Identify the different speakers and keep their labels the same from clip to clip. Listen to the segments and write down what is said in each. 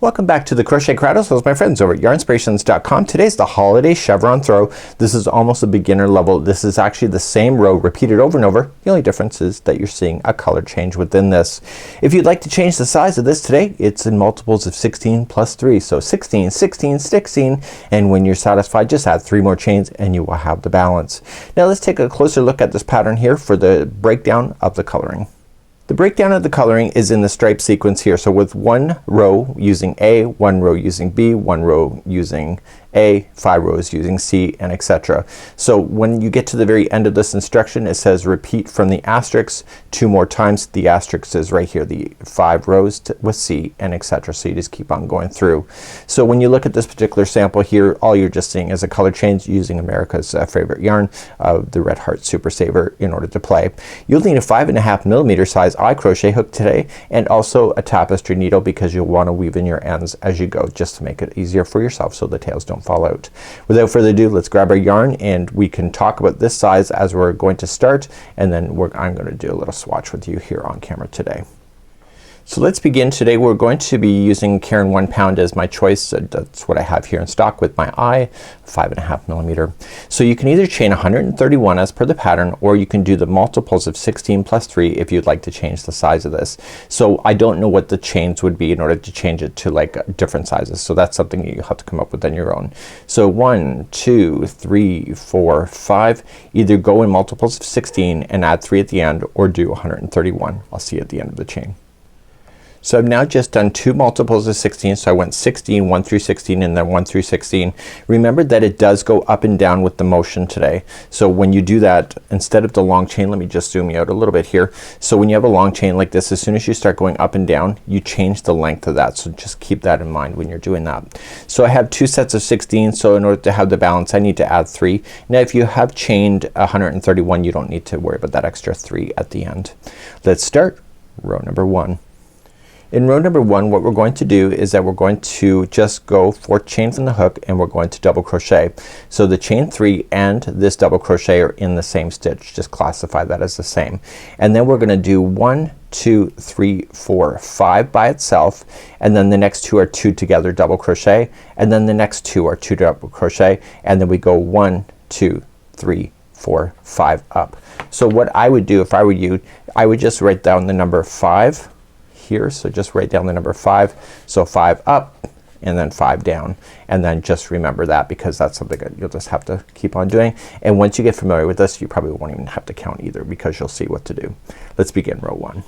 Speaker 1: Welcome back to the Crochet Crowd. So my friends over at yarnspirations.com. Today's the holiday chevron throw. This is almost a beginner level. This is actually the same row repeated over and over. The only difference is that you're seeing a color change within this. If you'd like to change the size of this today, it's in multiples of 16 plus 3. So 16, 16, 16, and when you're satisfied just add 3 more chains and you will have the balance. Now let's take a closer look at this pattern here for the breakdown of the coloring. The breakdown of the coloring is in the stripe sequence here. So with one row using A, one row using B, one row using A, 5 rows using C, and etc. So when you get to the very end of this instruction it says repeat from the asterisk 2 more times. The asterisk is right here, the 5 rows with C and etc. So you just keep on going through. So when you look at this particular sample here, all you're just seeing is a color change using America's favorite yarn, the Red Heart Super Saver, in order to play. You'll need a 5.5 millimeter size eye crochet hook today and also a tapestry needle because you'll want to weave in your ends as you go just to make it easier for yourself so the tails don't fall out. Without further ado, let's grab our yarn and we can talk about this size as we're going to start, and then I'm going to do a little swatch with you here on camera today. So let's begin. Today we're going to be using Caron 1 Pound as my choice. That's what I have here in stock with my eye, 5.5 millimeter. So you can either chain 131 as per the pattern, or you can do the multiples of 16 plus 3 if you'd like to change the size of this. So I don't know what the chains would be in order to change it to like different sizes. So that's something you have to come up with on your own. So 1, 2, 3, 4, 5. Either go in multiples of 16 and add 3 at the end, or do 131. I'll see you at the end of the chain. So I've now just done 2 multiples of 16. So I went 16, 1 through 16, and then 1 through 16. Remember that it does go up and down with the motion today. So when you do that, instead of the long chain, let me just zoom you out a little bit here. So when you have a long chain like this, as soon as you start going up and down, you change the length of that. So just keep that in mind when you're doing that. So I have 2 sets of 16. So in order to have the balance I need to add 3. Now if you have chained 131 you don't need to worry about that extra 3 at the end. Let's start row number 1. In row number 1 what we're going to do is that we're going to just go 4 chains in the hook and we're going to double crochet. So the chain 3 and this double crochet are in the same stitch. Just classify that as the same. And then we're gonna do 1, 2, 3, 4, 5 by itself, and then the next 2 are 2 together double crochet, and then the next 2 are 2 double crochet, and then we go 1, 2, 3, 4, 5 up. So what I would do if I were you, I would just write down the number 5 here. So just write down the number 5. So 5 up and then 5 down, and then just remember that because that's something that you'll just have to keep on doing. And once you get familiar with this you probably won't even have to count either because you'll see what to do. Let's begin row 1.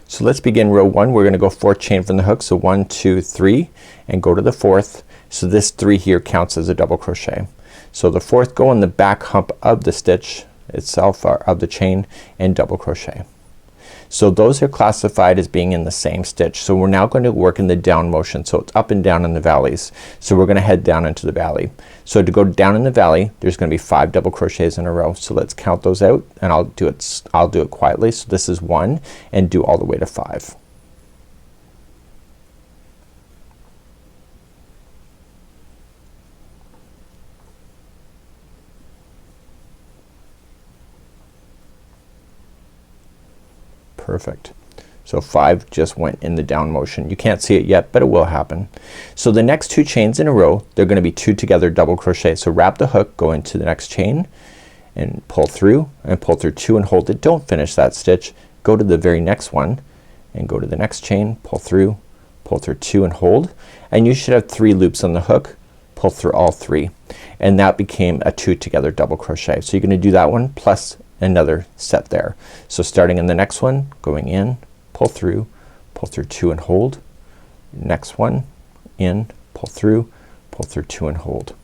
Speaker 1: So let's begin row 1. We're gonna go 4 chain from the hook. So 1, 2, 3 and go to the 4th. So this 3 here counts as a double crochet. So the 4th, go on the back hump of the stitch itself or of the chain and double crochet. So those are classified as being in the same stitch. So we're now going to work in the down motion. So it's up and down in the valleys. So we're gonna head down into the valley. So to go down in the valley there's gonna be 5 double crochets in a row. So let's count those out and I'll do it quietly. So this is 1 and do all the way to 5. Perfect. So 5 just went in the down motion. You can't see it yet but it will happen. So the next 2 chains in a row they're gonna be 2 together double crochet. So wrap the hook, go into the next chain and pull through 2 and hold it. Don't finish that stitch. Go to the very next one and go to the next chain, pull through 2 and hold, and you should have 3 loops on the hook. Pull through all 3 and that became a 2 together double crochet. So you're gonna do that one plus another set there. So starting in the next one, going in, pull through 2 and hold, next one in, pull through 2 and hold.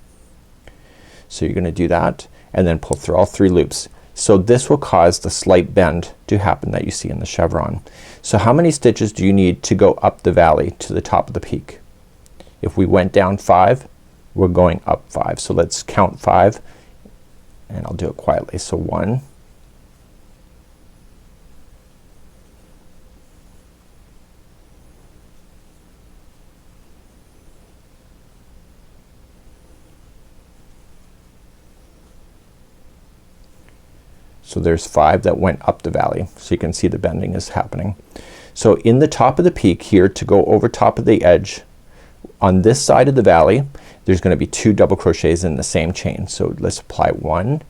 Speaker 1: So you're gonna do that and then pull through all 3 loops. So this will cause the slight bend to happen that you see in the chevron. So how many stitches do you need to go up the valley to the top of the peak? If we went down 5 we're going up 5. So let's count 5 and I'll do it quietly. So 1, so there's 5 that went up the valley. So you can see the bending is happening. So in the top of the peak here to go over top of the edge on this side of the valley there's gonna be 2 double crochets in the same chain. So let's apply 1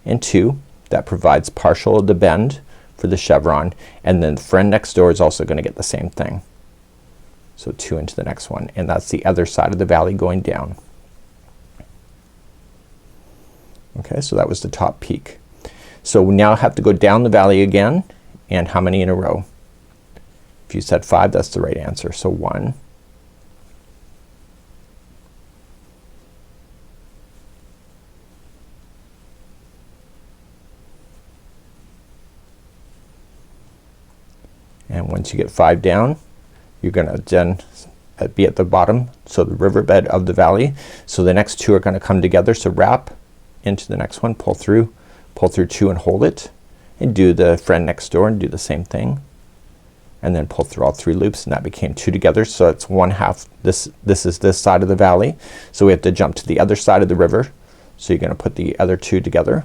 Speaker 1: and 2. That provides partial of the bend for the chevron, and then the friend next door is also gonna get the same thing. So 2 into the next one, and that's the other side of the valley going down. Okay, so that was the top peak. So we now have to go down the valley again, and how many in a row? If you said 5, that's the right answer. So 1, and once you get 5 down, you're gonna then be at the bottom, so the riverbed of the valley. So the next 2 are gonna come together. So wrap into the next one, pull through 2 and hold it, and do the friend next door and do the same thing, and then pull through all 3 loops, and that became 2 together. So it's 1/2. This is this side of the valley, so we have to jump to the other side of the river. So you're gonna put the other 2 together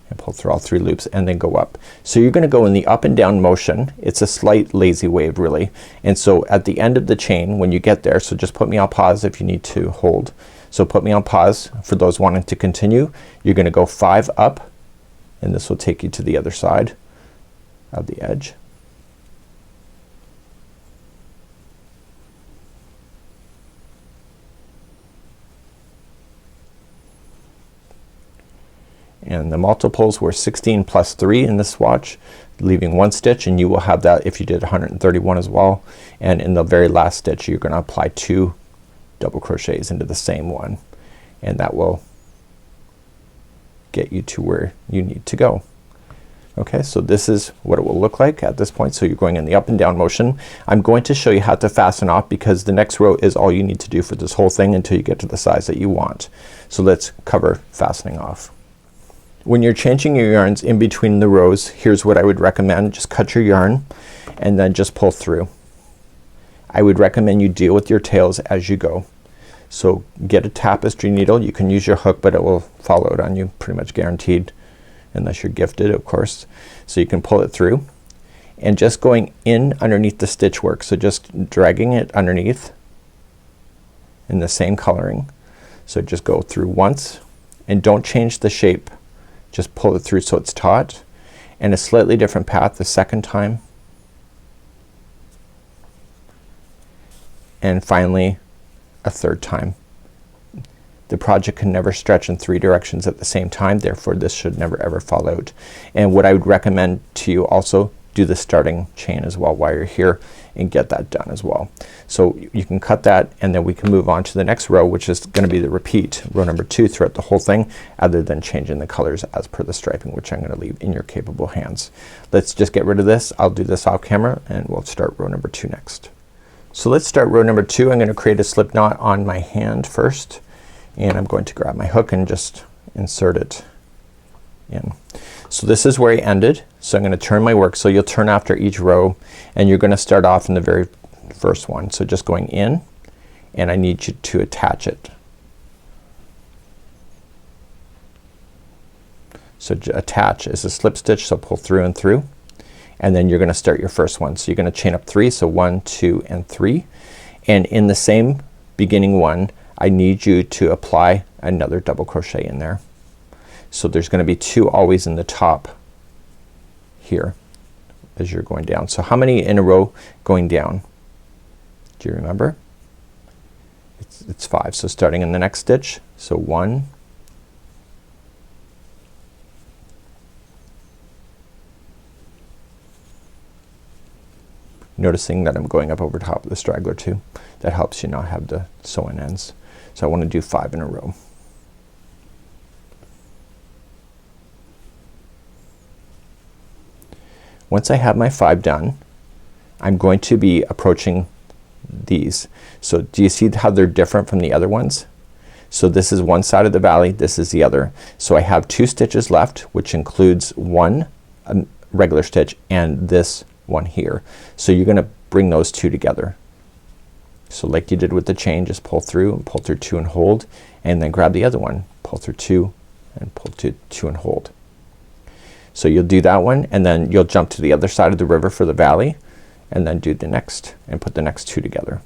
Speaker 1: and pull through all 3 loops and then go up. So you're gonna go in the up and down motion. It's a slight lazy wave really, and so at the end of the chain when you get there, so just put me on pause if you need to hold. So put me on pause for those wanting to continue. You're gonna go 5 up, and this will take you to the other side of the edge. And the multiples were 16 plus 3 in this swatch, leaving 1 stitch, and you will have that if you did 131 as well. And in the very last stitch you're gonna apply 2 double crochets into the same one, and that will get you to where you need to go. Okay, so this is what it will look like at this point. So you're going in the up and down motion. I'm going to show you how to fasten off, because the next row is all you need to do for this whole thing until you get to the size that you want. So let's cover fastening off. When you're changing your yarns in between the rows, here's what I would recommend. Just cut your yarn and then just pull through. I would recommend you deal with your tails as you go. So get a tapestry needle. You can use your hook, but it will fall out on you, pretty much guaranteed, unless you're gifted of course. So you can pull it through, and just going in underneath the stitch work. So just dragging it underneath in the same coloring. So just go through once and don't change the shape. Just pull it through so it's taut, and a slightly different path the second time, and finally a third time. The project can never stretch in 3 directions at the same time, therefore this should never ever fall out. And what I would recommend to you also, do the starting chain as well while you're here and get that done as well. So you can cut that, and then we can move on to the next row, which is gonna be the repeat, row number 2 throughout the whole thing, other than changing the colors as per the striping, which I'm gonna leave in your capable hands. Let's just get rid of this. I'll do this off camera, and we'll start row number 2 next. So let's start row number 2. I'm gonna create a slip knot on my hand first, and I'm going to grab my hook and just insert it in. So this is where I ended. So I'm gonna turn my work, so you'll turn after each row, and you're gonna start off in the very first one. So just going in, and I need you to attach it. So attach is a slip stitch, so pull through and through, and then you're gonna start your first one. So you're gonna chain up 3, so 1, 2 and 3, and in the same beginning one I need you to apply another double crochet in there. So there's gonna be 2 always in the top here as you're going down. So how many in a row going down? Do you remember? It's 5. So starting in the next stitch, so 1, noticing that I'm going up over top of the straggler too. That helps you not have the sew-in ends. So I want to do 5 in a row. Once I have my 5 done, I'm going to be approaching these. So do you see how they're different from the other ones? So this is one side of the valley, this is the other. So I have 2 stitches left, which includes 1 regular stitch and this one here. So you're gonna bring those 2 together. So like you did with the chain, just pull through and pull through 2 and hold, and then grab the other one, pull through 2 and pull through 2 and hold. So you'll do that one, and then you'll jump to the other side of the river for the valley, and then do the next and put the next two together.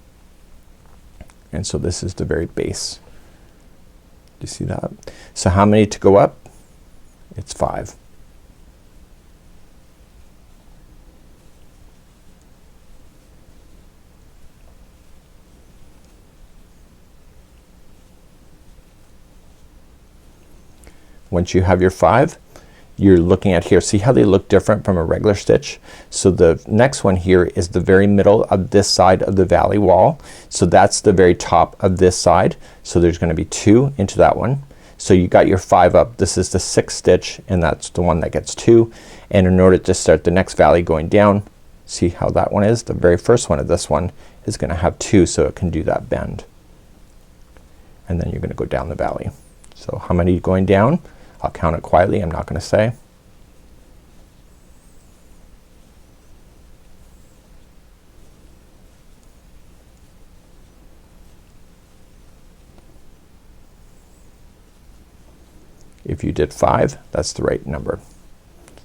Speaker 1: And so this is the very base. Do you see that? So how many to go up? It's 5. Once you have your 5, you're looking at here. See how they look different from a regular stitch? So the next one here is the very middle of this side of the valley wall. So that's the very top of this side. So there's gonna be 2 into that one. So you got your 5 up. This is the 6th stitch, and that's the one that gets 2. And in order to start the next valley going down, see how that one is? The very first one of this one is gonna have 2, so it can do that bend. And then you're gonna go down the valley. So how many going down? I'll count it quietly. I'm not gonna say. If you did 5, that's the right number.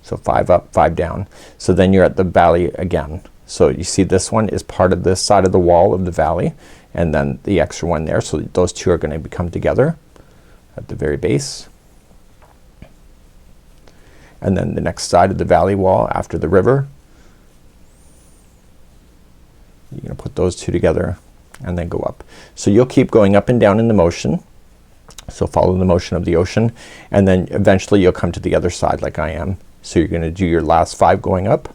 Speaker 1: So 5 up, 5 down. So then you're at the valley again. So you see this one is part of this side of the wall of the valley, and then the extra one there. So those two are gonna become together at the very base. And then the next side of the valley wall after the river, you're gonna put those two together and then go up. So you'll keep going up and down in the motion. So follow the motion of the ocean, and then eventually you'll come to the other side like I am. So you're gonna do your last 5 going up.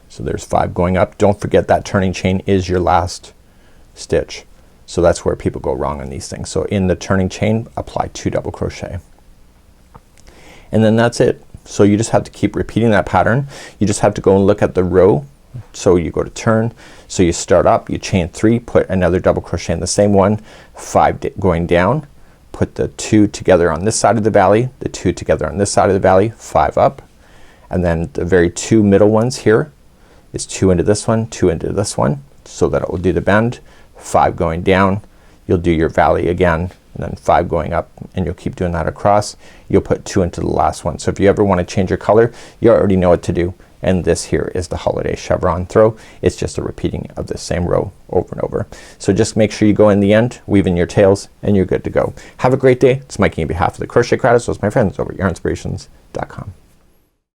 Speaker 1: So there's 5 going up. Don't forget that turning chain is your last stitch. So that's where people go wrong on these things. So in the turning chain, apply 2 double crochet. And then that's it. So you just have to keep repeating that pattern. You just have to go and look at the row. So you go to turn. So you start up, you chain 3, put another double crochet in the same one, 5 going down, put the 2 together on this side of the valley, the 2 together on this side of the valley, 5 up, and then the very 2 middle ones here is 2 into this one, 2 into this one, so that it will do the bend. 5 going down, you'll do your valley again, and then 5 going up, and you'll keep doing that across. You'll put 2 into the last one. So if you ever want to change your color, you already know what to do. And this here is the holiday chevron throw. It's just a repeating of the same row over and over. So just make sure you go in the end, weave in your tails, and you're good to go. Have a great day. It's Mikey on behalf of the Crochet Crowd, as well as my friends over at yarnspirations.com.